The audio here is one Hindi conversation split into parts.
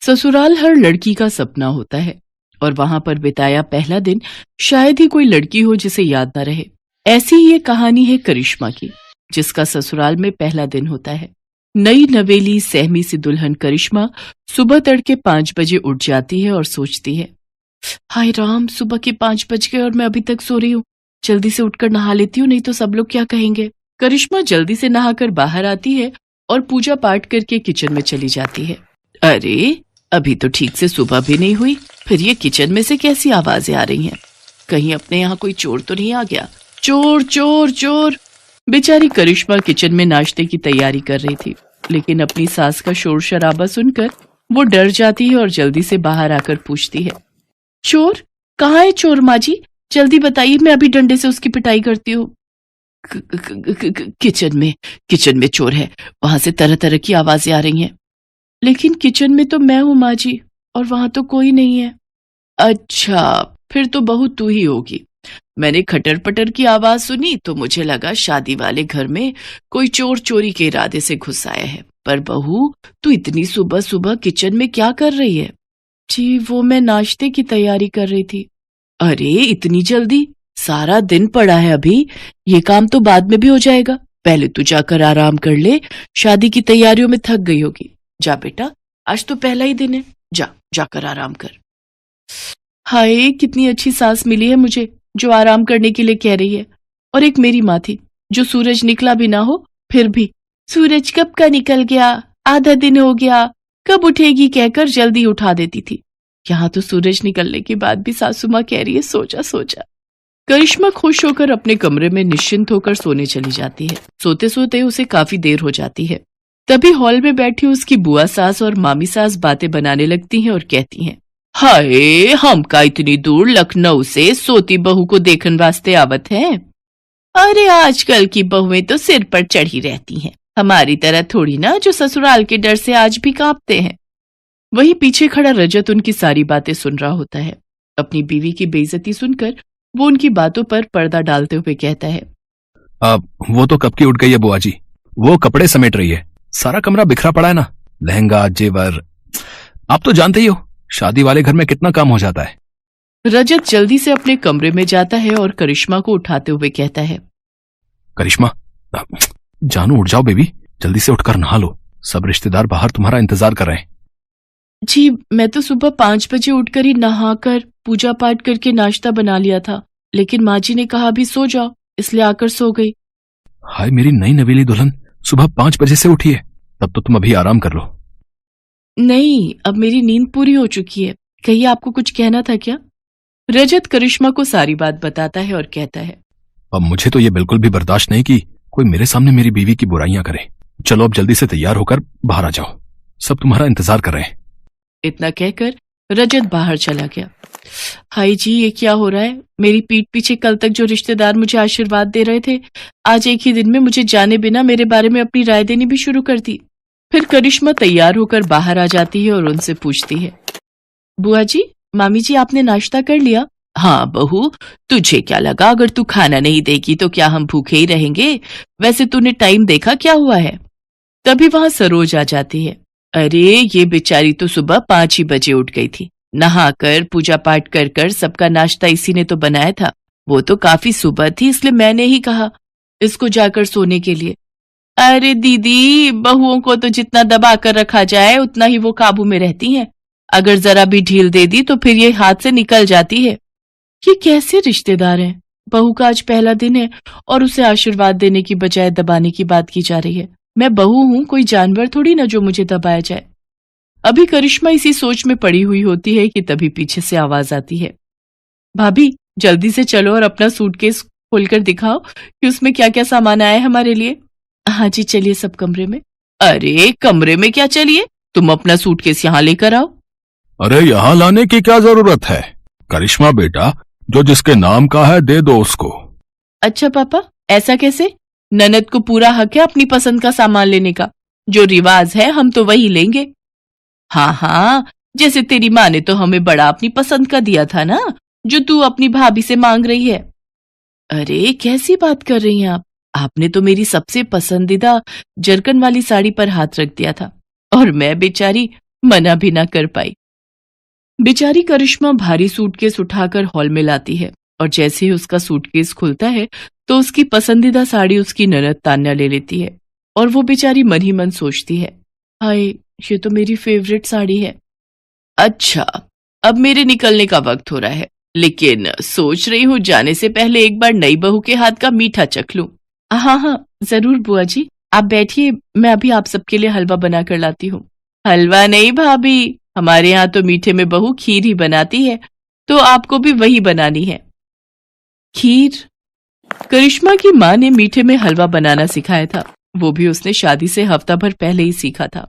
ससुराल हर लड़की का सपना होता है और वहां पर बिताया पहला दिन शायद ही कोई लड़की हो जिसे याद न रहे। ऐसी ही ये कहानी है करिश्मा की, जिसका ससुराल में पहला दिन होता है। नई नवेली सहमी सी दुल्हन करिश्मा सुबह तड़के 5 बजे उठ जाती है और सोचती है, हाय राम, सुबह के 5 बज गए और मैं अभी तक सो रही हूँ। जल्दी से उठकर नहा लेती हूँ, नहीं तो सब लोग क्या कहेंगे। करिश्मा जल्दी से नहाकर बाहर आती है और पूजा पाठ करके किचन में चली जाती है। अरे, अभी तो ठीक से सुबह भी नहीं हुई, फिर ये किचन में से कैसी आवाजें आ रही हैं? कहीं अपने यहाँ कोई चोर तो नहीं आ गया? चोर चोर चोर! बेचारी करिश्मा किचन में नाश्ते की तैयारी कर रही थी, लेकिन अपनी सास का शोर शराबा सुनकर वो डर जाती है और जल्दी से बाहर आकर पूछती है, चोर? कहाँ है चोर माँ जी? जल्दी बताइए, मैं अभी डंडे से उसकी पिटाई करती हूँ। किचन में चोर है, वहां से तरह तरह की आवाजें आ रही हैं। लेकिन किचन में तो मैं हूँ माँ जी, और वहां तो कोई नहीं है। अच्छा, फिर तो बहू तू ही होगी। मैंने खटर पटर की आवाज सुनी तो मुझे लगा शादी वाले घर में कोई चोर चोरी के इरादे से घुस आया है। पर बहू, तू इतनी सुबह सुबह किचन में क्या कर रही है? जी, वो मैं नाश्ते की तैयारी कर रही थी। अरे, इतनी जल्दी? सारा दिन पड़ा है अभी, ये काम तो बाद में भी हो जाएगा। पहले तू जाकर आराम कर ले, शादी की तैयारियों में थक गई होगी। जा बेटा, आज तो पहला ही दिन है, जाकर आराम कर। हाय, कितनी अच्छी सास मिली है मुझे, जो आराम करने के लिए कह रही है। और एक मेरी माँ थी, जो सूरज निकला भी ना हो फिर भी, सूरज कब का निकल गया, आधा दिन हो गया, कब उठेगी कहकर जल्दी उठा देती थी। यहाँ तो सूरज निकलने के बाद भी सासू माँ कह रही है, सो जा। करिश्मा खुश होकर अपने कमरे में निश्चिंत होकर सोने चली जाती है। सोते सोते उसे काफी देर हो जाती है। तभी हॉल में बैठी उसकी बुआ सास और मामी सास बातें बनाने लगती हैं और कहती हैं, हाय, हम का इतनी दूर लखनऊ से सोती बहू को देखने वास्ते आवत हैं। अरे, आजकल की बहुएं तो सिर पर चढ़ी रहती हैं, हमारी तरह थोड़ी ना, जो ससुराल के डर से आज भी कांपते हैं। वहीं पीछे खड़ा रजत उनकी सारी बातें सुन रहा होता है। अपनी बीवी की बेइज्जती सुनकर वो उनकी बातों पर पर्दा डालते हुए कहता है, वो तो कब की उठ गई है बुआ जी, वो कपड़े समेट रही है, सारा कमरा बिखरा पड़ा है ना, लहंगा जेवर। आप तो जानते ही हो, शादी वाले घर में कितना काम हो जाता है। रजत जल्दी से अपने कमरे में जाता है और करिश्मा को उठाते हुए कहता है, करिश्मा, जानू उठ जाओ बेबी, जल्दी से उठकर नहा लो, सब रिश्तेदार बाहर तुम्हारा इंतजार कर रहे हैं। जी, मैं तो सुबह 5 बजे उठकर ही नहाकर पूजा पाठ करके नाश्ता बना लिया था, लेकिन माँ जी ने कहा अभी सो जाओ, इसलिए आकर सो गई। हाय मेरी नई नवेली दुल्हन, सुबह 5 बजे से उठी है, तब तो तुम अभी आराम कर लो। नहीं, अब मेरी नींद पूरी हो चुकी है। कहिए, आपको कुछ कहना था क्या? रजत करिश्मा को सारी बात बताता है और कहता है, अब मुझे तो ये बिल्कुल भी बर्दाश्त नहीं कि कोई मेरे सामने मेरी बीवी की बुराइयां करे। चलो अब जल्दी से तैयार होकर बाहर आ जाओ, सब तुम्हारा इंतजार कर रहे हैं। इतना कहकर रजत बाहर चला गया। हाय जी, ये क्या हो रहा है? मेरी पीठ पीछे कल तक जो रिश्तेदार मुझे आशीर्वाद दे रहे थे, आज एक ही दिन में मुझे जाने बिना मेरे बारे में अपनी राय देनी भी शुरू कर दी। फिर करिश्मा तैयार होकर बाहर आ जाती है और उनसे पूछती है, बुआ जी, मामी जी, आपने नाश्ता कर लिया? हाँ बहू, तुझे क्या लगा अगर तू खाना नहीं देगी तो क्या हम भूखे ही रहेंगे? वैसे तूने टाइम देखा क्या हुआ है? तभी वहां सरोज आ जाती है। अरे, ये बेचारी तो सुबह 5 ही बजे उठ गई थी, नहाकर पूजा पाठ कर कर सबका नाश्ता इसी ने तो बनाया था। वो तो काफी सुबह थी, इसलिए मैंने ही कहा इसको जाकर सोने के लिए। अरे दीदी, बहुओं को तो जितना दबा कर रखा जाए उतना ही वो काबू में रहती हैं। अगर जरा भी ढील दे दी तो फिर ये हाथ से निकल जाती है। ये कैसे रिश्तेदार हैं? बहू का आज पहला दिन है और उसे आशीर्वाद देने की बजाय दबाने की बात की जा रही है। मैं बहू हूं, कोई जानवर थोड़ी ना जो मुझे दबाया जाए। अभी करिश्मा इसी सोच में पड़ी हुई होती है कि तभी पीछे से आवाज आती है, भाभी जल्दी से चलो और अपना सूटकेस खोलकर दिखाओ कि उसमें क्या क्या सामान आया है हमारे लिए। हाँ जी, चलिए सब कमरे में। अरे, कमरे में क्या चलिए, तुम अपना सूटकेस यहाँ लेकर आओ। अरे, यहाँ लाने की क्या जरूरत है? करिश्मा बेटा, जो जिसके नाम का है दे दो उसको। अच्छा पापा, ऐसा कैसे? ननद को पूरा हक है अपनी पसंद का सामान लेने का, जो रिवाज है हम तो वही लेंगे। हाँ हाँ, जैसे तेरी माँ ने तो हमें बड़ा अपनी पसंद का दिया था ना, जो तू अपनी भाभी से मांग रही है। अरे, कैसी बात कर रही हैं आप? आपने तो मेरी सबसे पसंदीदा जरकन वाली साड़ी पर हाथ रख दिया था और मैं बेचारी मना भी ना कर पाई। बेचारी करिश्मा भारी सूटकेस उठाकर हॉल में लाती है और जैसे ही उसका सूटकेस खुलता है तो उसकी पसंदीदा साड़ी उसकी ननद तान्या ले लेती है और वो बेचारी मन ही मन सोचती है, हाय ये तो मेरी फेवरेट साड़ी है। अच्छा, अब मेरे निकलने का वक्त हो रहा है, लेकिन सोच रही हूँ जाने से पहले एक बार नई बहू के हाथ का मीठा चख लूं। हाँ हाँ जरूर बुआ जी, आप बैठिए, मैं अभी आप सबके लिए हलवा बना कर लाती हूँ। हलवा नहीं भाभी, हमारे यहाँ तो मीठे में बहू खीर ही बनाती है, तो आपको भी वही बनानी है। खीर? करिश्मा की माँ ने मीठे में हलवा बनाना सिखाया था, वो भी उसने शादी से हफ्ता भर पहले ही सीखा था।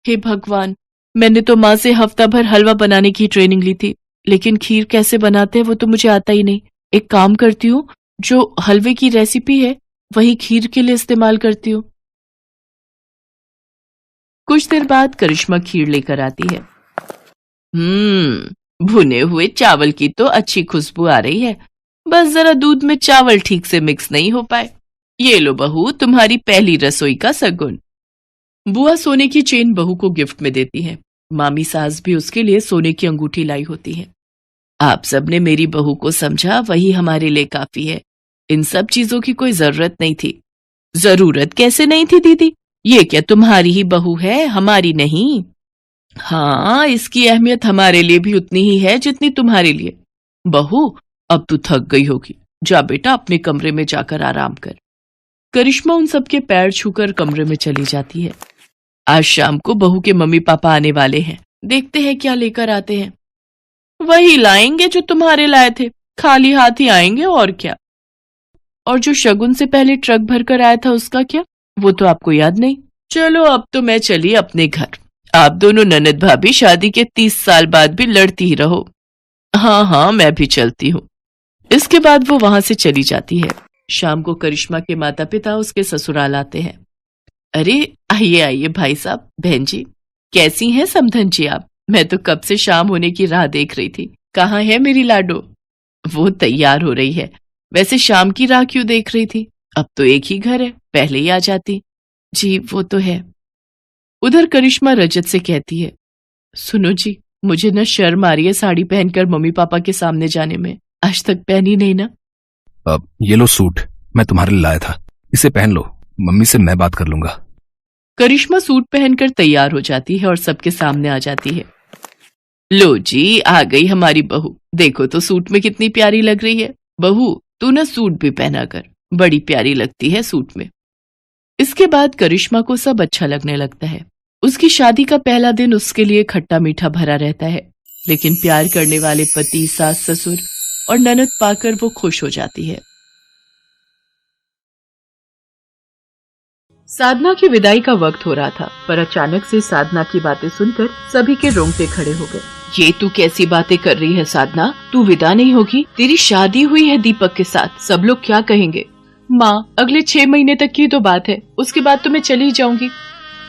हे भगवान, मैंने तो माँ से हफ्ता भर हलवा बनाने की ट्रेनिंग ली थी, लेकिन खीर कैसे बनाते हैं वो तो मुझे आता ही नहीं। एक काम करती हूँ, जो हलवे की रेसिपी है वही खीर के लिए इस्तेमाल करती हूँ। कुछ देर बाद करिश्मा खीर लेकर आती है। भुने हुए चावल की तो अच्छी खुशबू आ रही है, बस जरा दूध में चावल ठीक से मिक्स नहीं हो पाए। ये लो बहू, तुम्हारी पहली रसोई का सगुन। बुआ सोने की चेन बहू को गिफ्ट में देती है। मामी सास भी उसके लिए सोने की अंगूठी लाई होती है। आप सबने मेरी बहू को समझा, वही हमारे लिए काफी है। इन सब चीजों की कोई जरूरत नहीं थी। जरूरत कैसे नहीं थी दीदी? ये क्या तुम्हारी ही बहू है, हमारी नहीं? हाँ, इसकी अहमियत हमारे लिए भी उतनी ही है जितनी तुम्हारे लिए। बहू, अब तू थक गई होगी, जा बेटा अपने कमरे में जाकर आराम कर। करिश्मा उन सबके पैर छूकर कमरे में चली जाती है। आज शाम को बहू के मम्मी पापा आने वाले हैं, देखते हैं क्या लेकर आते हैं। वही लाएंगे जो तुम्हारे लाए थे, खाली हाथ ही आएंगे और क्या। और जो शगुन से पहले ट्रक भरकर आया था उसका क्या, वो तो आपको याद नहीं। चलो अब तो मैं चली अपने घर, आप दोनों ननद भाभी शादी के 30 साल बाद भी लड़ती ही रहो। हाँ हाँ मैं भी चलती हूँ। इसके बाद वो वहां से चली जाती है। शाम को करिश्मा के माता पिता उसके ससुराल आते हैं। अरे आइए आइए भाई साहब, बहन जी, कैसी हैं समधन जी आप? मैं तो कब से शाम होने की राह देख रही थी। कहाँ है मेरी लाडो? वो तैयार हो रही है। वैसे शाम की राह क्यों देख रही थी? अब तो एक ही घर है, पहले ही आ जाती। जी वो तो है। उधर करिश्मा रजत से कहती है, सुनो जी, मुझे न शर्म आ रही है साड़ी पहनकर मम्मी पापा के सामने जाने में। आज तक पहनी नहीं ना। अब ये लो सूट, मैं तुम्हारे लिए लाया था, इसे पहन लो, मम्मी से मैं बात कर लूंगा। करिश्मा सूट पहनकर तैयार हो जाती है और सबके सामने आ जाती है। लो जी, आ गई हमारी बहू, देखो तो सूट में कितनी प्यारी लग रही है। बहू तू ना सूट भी पहना कर, बड़ी प्यारी लगती है सूट में। इसके बाद करिश्मा को सब अच्छा लगने लगता है। उसकी शादी का पहला दिन उसके लिए खट्टा मीठा भरा रहता है, लेकिन प्यार करने वाले पति, सास, ससुर और ननद पाकर वो खुश हो जाती है। साधना की विदाई का वक्त हो रहा था, पर अचानक से साधना की बातें सुनकर सभी के रोंगटे खड़े हो गए। ये तू कैसी बातें कर रही है साधना? तू विदा नहीं होगी? तेरी शादी हुई है दीपक के साथ, सब लोग क्या कहेंगे? माँ, अगले 6 महीने तक की तो बात है, उसके बाद तो मैं चली जाऊंगी।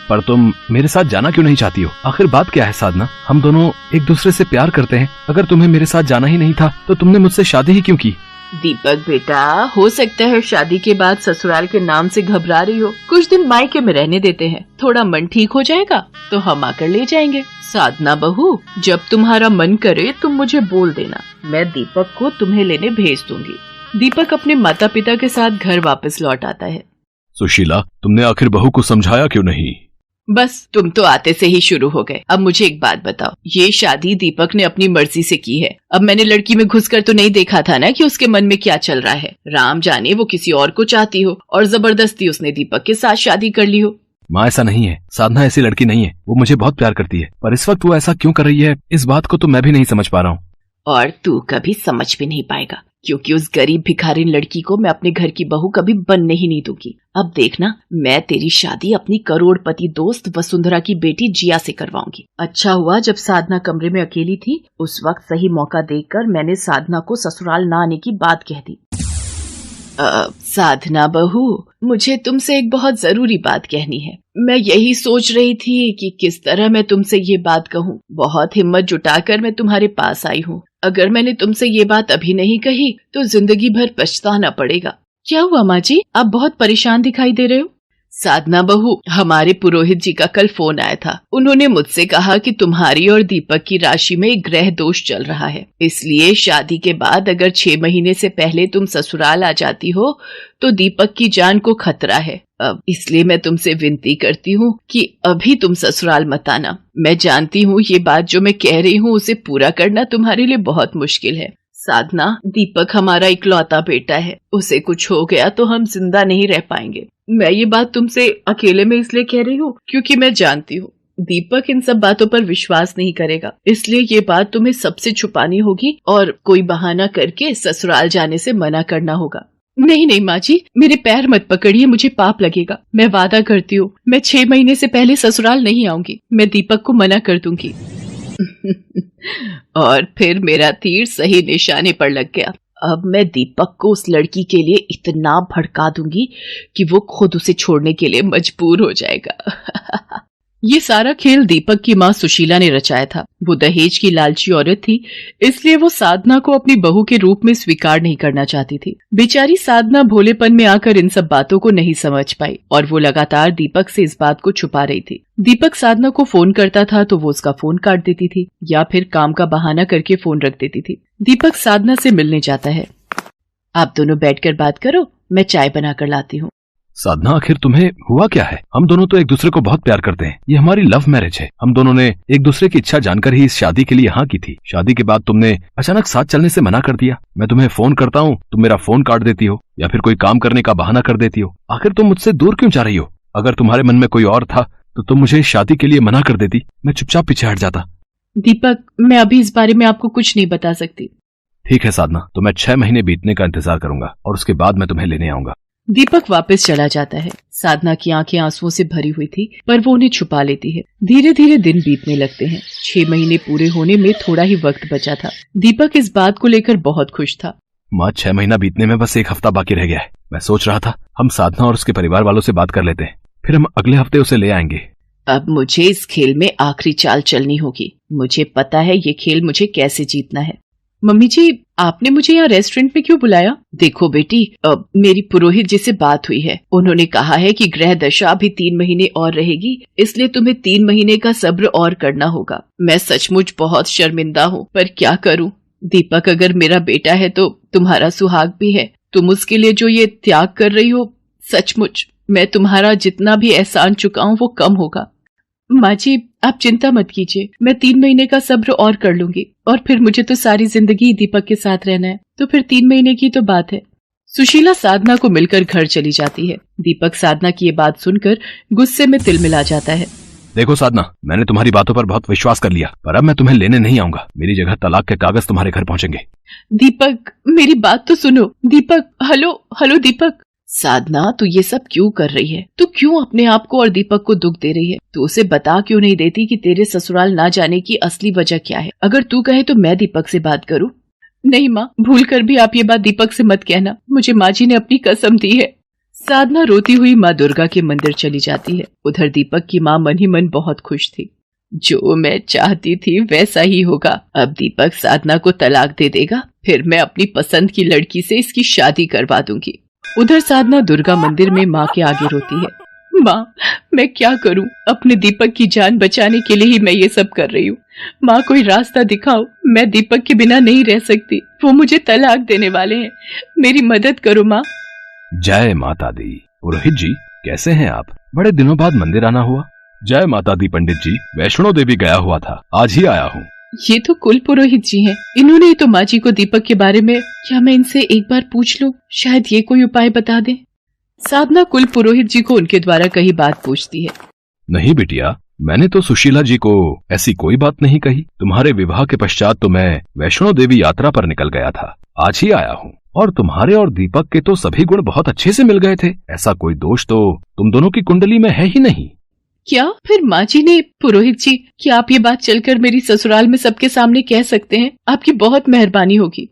पर तुम मेरे साथ जाना क्यों नहीं चाहती हो? आखिर बात क्या है साधना? हम दोनों एक दूसरे से प्यार करते हैं, अगर तुम्हें मेरे साथ जाना ही नहीं था तो तुमने मुझसे शादी ही क्यों की? दीपक बेटा, हो सकता है शादी के बाद ससुराल के नाम से घबरा रही हो, कुछ दिन मायके में रहने देते हैं, थोड़ा मन ठीक हो जाएगा तो हम आकर ले जाएंगे। साधना बहू, जब तुम्हारा मन करे तुम मुझे बोल देना, मैं दीपक को तुम्हें लेने भेज दूंगी। दीपक अपने माता पिता के साथ घर वापस लौट आता है। सुशीला, तुमने आखिर बहू को समझाया क्यों नहीं? बस तुम तो आते से ही शुरू हो गए। अब मुझे एक बात बताओ, ये शादी दीपक ने अपनी मर्जी से की है। अब मैंने लड़की में घुसकर तो नहीं देखा था ना कि उसके मन में क्या चल रहा है। राम जाने वो किसी और को चाहती हो और जबरदस्ती उसने दीपक के साथ शादी कर ली हो। माँ, ऐसा नहीं है, साधना ऐसी लड़की नहीं है, वो मुझे बहुत प्यार करती है, पर इस वक्त वो ऐसा क्यों कर रही है, इस बात को तो मैं भी नहीं समझ पा रहा हूँ। और तू कभी समझ भी नहीं पाएगा, क्योंकि उस गरीब भिखारिन लड़की को मैं अपने घर की बहू कभी बनने ही नहीं दूंगी। अब देखना, मैं तेरी शादी अपनी करोड़पति दोस्त वसुंधरा की बेटी जिया से करवाऊंगी। अच्छा हुआ जब साधना कमरे में अकेली थी, उस वक्त सही मौका देखकर मैंने साधना को ससुराल न आने की बात कह दी। साधना बहू, मुझे तुमसे एक बहुत जरूरी बात कहनी है। मैं यही सोच रही थी कि किस तरह मैं तुमसे ये बात कहूँ। बहुत हिम्मत जुटाकर मैं तुम्हारे पास आई हूँ। अगर मैंने तुमसे ये बात अभी नहीं कही तो जिंदगी भर पछताना पड़ेगा। क्या हुआ माँ जी, आप बहुत परेशान दिखाई दे रहे हो? साधना बहू, हमारे पुरोहित जी का कल फोन आया था। उन्होंने मुझसे कहा कि तुम्हारी और दीपक की राशि में एक ग्रह दोष चल रहा है, इसलिए शादी के बाद अगर 6 महीने से पहले तुम ससुराल आ जाती हो तो दीपक की जान को खतरा है। अब इसलिए मैं तुमसे विनती करती हूँ कि अभी तुम ससुराल मत आना। मैं जानती हूँ ये बात जो मैं कह रही हूँ उसे पूरा करना तुम्हारे लिए बहुत मुश्किल है। साधना, दीपक हमारा इकलौता बेटा है, उसे कुछ हो गया तो हम जिंदा नहीं रह पाएंगे। मैं ये बात तुमसे अकेले में इसलिए कह रही हूँ क्योंकि मैं जानती हूँ दीपक इन सब बातों पर विश्वास नहीं करेगा, इसलिए ये बात तुम्हें सबसे छुपानी होगी और कोई बहाना करके ससुराल जाने से मना करना होगा। नहीं नहीं माँ जी, मेरे पैर मत पकड़िए, मुझे पाप लगेगा। मैं वादा करती हूँ मैं 6 महीने से पहले ससुराल नहीं आऊंगी। मैं दीपक को मना कर दूंगी। और फिर मेरा तीर सही निशाने पर लग गया। अब मैं दीपक को उस लड़की के लिए इतना भड़का दूंगी कि वो खुद उसे छोड़ने के लिए मजबूर हो जाएगा। ये सारा खेल दीपक की माँ सुशीला ने रचाया था। वो दहेज की लालची औरत थी, इसलिए वो साधना को अपनी बहू के रूप में स्वीकार नहीं करना चाहती थी। बेचारी साधना भोलेपन में आकर इन सब बातों को नहीं समझ पाई और वो लगातार दीपक से इस बात को छुपा रही थी। दीपक साधना को फोन करता था तो वो उसका फोन काट देती थी या फिर काम का बहाना करके फोन रख देती थी। दीपक साधना से मिलने जाता है। आप दोनों बैठकर बात करो, मैं चाय बनाकर लाती हूँ। साधना, आखिर तुम्हें हुआ क्या है? हम दोनों तो एक दूसरे को बहुत प्यार करते हैं। ये हमारी लव मैरिज है। हम दोनों ने एक दूसरे की इच्छा जानकर ही इस शादी के लिए हाँ की थी। शादी के बाद तुमने अचानक साथ चलने से मना कर दिया। मैं तुम्हें फोन करता हूँ, तुम मेरा फोन काट देती हो या फिर कोई काम करने का बहाना कर देती हो। आखिर तुम मुझसे दूर क्यों जा रही हो? अगर तुम्हारे मन में कोई और था तो तुम मुझे शादी के लिए मना कर देती, मैं चुपचाप पीछे हट जाता। दीपक, मैं अभी इस बारे में आपको कुछ नहीं बता सकती। ठीक है साधना, तो मैं 6 महीने बीतने का इंतजार करूंगा और उसके बाद मैं तुम्हें लेने आऊंगा। दीपक वापस चला जाता है। साधना की आंखें आंसुओं से भरी हुई थी, पर वो उन्हें छुपा लेती है। धीरे धीरे दिन बीतने लगते हैं। 6 महीने पूरे होने में थोड़ा ही वक्त बचा था। दीपक इस बात को लेकर बहुत खुश था। माँ, 6 महीना बीतने में बस 1 हफ्ता बाकी रह गया है। मैं सोच रहा था हम साधना और उसके परिवार वालों से बात कर लेते हैं, फिर हम अगले हफ्ते उसे ले आएंगे। अब मुझे इस खेल में आखिरी चाल चलनी होगी। मुझे पता है ये खेल मुझे कैसे जीतना है। मम्मी जी, आपने मुझे यहाँ रेस्टोरेंट में क्यों बुलाया? देखो बेटी, मेरी पुरोहित जी से बात हुई है। उन्होंने कहा है कि ग्रह दशा अभी 3 महीने और रहेगी, इसलिए तुम्हें 3 महीने का सब्र और करना होगा। मैं सचमुच बहुत शर्मिंदा हूँ, पर क्या करूँ? दीपक अगर मेरा बेटा है तो तुम्हारा सुहाग भी है। तुम उसके लिए जो ये त्याग कर रही हो, सचमुच मैं तुम्हारा जितना भी एहसान चुकाऊं वो कम होगा। माँ जी, आप चिंता मत कीजिए, मैं 3 महीने का सब्र और कर लूंगी। और फिर मुझे तो सारी जिंदगी दीपक के साथ रहना है, तो फिर 3 महीने की तो बात है। सुशीला साधना को मिलकर घर चली जाती है। दीपक साधना की ये बात सुनकर गुस्से में तिलमिला जाता है। देखो साधना, मैंने तुम्हारी बातों पर बहुत विश्वास कर लिया, पर अब मैं तुम्हें लेने नहीं आऊंगा। मेरी जगह तलाक के कागज तुम्हारे घर पहुंचेंगे। दीपक, मेरी बात तो सुनो। दीपक, हेलो दीपक। साधना, तू ये सब क्यों कर रही है? तू क्यों अपने आप को और दीपक को दुख दे रही है? तू उसे बता क्यों नहीं देती कि तेरे ससुराल ना जाने की असली वजह क्या है? अगर तू कहे तो मैं दीपक से बात करूं। नहीं माँ, भूल कर भी आप ये बात दीपक से मत कहना। मुझे माँ जी ने अपनी कसम दी है। साधना रोती हुई माँ दुर्गा के मंदिर चली जाती है। उधर दीपक की माँ मन ही मन बहुत खुश थी। जो मैं चाहती थी वैसा ही होगा। अब दीपक साधना को तलाक दे देगा, फिर मैं अपनी पसंद की लड़की से इसकी शादी करवा दूंगी। उधर साधना दुर्गा मंदिर में माँ के आगे रोती है। माँ, मैं क्या करूँ? अपने दीपक की जान बचाने के लिए ही मैं ये सब कर रही हूँ। माँ, कोई रास्ता दिखाओ। मैं दीपक के बिना नहीं रह सकती। वो मुझे तलाक देने वाले हैं। मेरी मदद करो माँ। जय माता दी। पुरोहित जी, कैसे हैं आप? बड़े दिनों बाद मंदिर आना हुआ। जय माता दी पंडित जी, वैष्णो देवी गया हुआ था, आज ही आया हूँ। ये तो कुल पुरोहित जी हैं। इन्होंने तो माँ जी को दीपक के बारे में, क्या मैं इनसे एक बार पूछ लूं? शायद ये कोई उपाय बता दें। साधना कुल पुरोहित जी को उनके द्वारा कही बात पूछती है। नहीं बिटिया, मैंने तो सुशीला जी को ऐसी कोई बात नहीं कही। तुम्हारे विवाह के पश्चात तो मैं वैष्णो देवी यात्रा पर निकल गया था, आज ही आया हूँ। और तुम्हारे और दीपक के तो सभी गुण बहुत अच्छे से मिल गए थे। ऐसा कोई दोष तो तुम दोनों की कुंडली में है ही नहीं। क्या फिर माँ जी ने? पुरोहित जी, क्या आप ये बात चलकर मेरी ससुराल में सबके सामने कह सकते हैं? आपकी बहुत मेहरबानी होगी।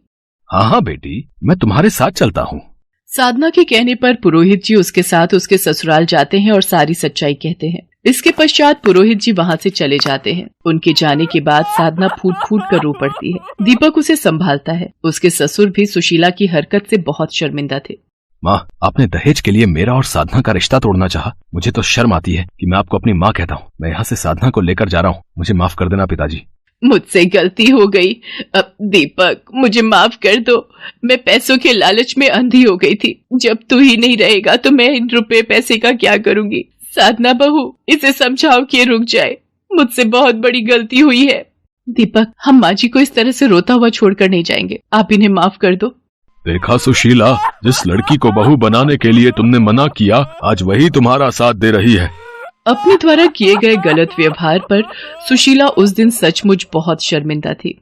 हाँ बेटी, मैं तुम्हारे साथ चलता हूँ। साधना के कहने पर पुरोहित जी उसके साथ उसके ससुराल जाते हैं और सारी सच्चाई कहते हैं। इसके पश्चात पुरोहित जी वहाँ से चले जाते हैं। उनके जाने के बाद साधना फूट फूट कर रो पड़ती है। दीपक उसे संभालता है। उसके ससुर भी सुशीला की हरकत से बहुत शर्मिंदा थे। माँ, आपने दहेज के लिए मेरा और साधना का रिश्ता तोड़ना चाहा। मुझे तो शर्म आती है कि मैं आपको अपनी माँ कहता हूँ। मैं यहाँ से साधना को लेकर जा रहा हूँ। मुझे माफ कर देना पिताजी। मुझसे गलती हो गई। अब दीपक, मुझे माफ कर दो। मैं पैसों के लालच में अंधी हो गई थी। जब तू ही नहीं रहेगा तो मैं इन रुपए पैसे का क्या करूंगी। साधना बहू, इसे समझाओ कि रुक जाए। मुझसे बहुत बड़ी गलती हुई है। दीपक, हम माँ जी को इस तरह से रोता हुआ छोड़कर नहीं जाएंगे। आप इन्हें माफ कर दो। देखा सुशीला, जिस लड़की को बहू बनाने के लिए तुमने मना किया, आज वही तुम्हारा साथ दे रही है। अपने द्वारा किए गए गलत व्यवहार पर सुशीला उस दिन सचमुच बहुत शर्मिंदा थी।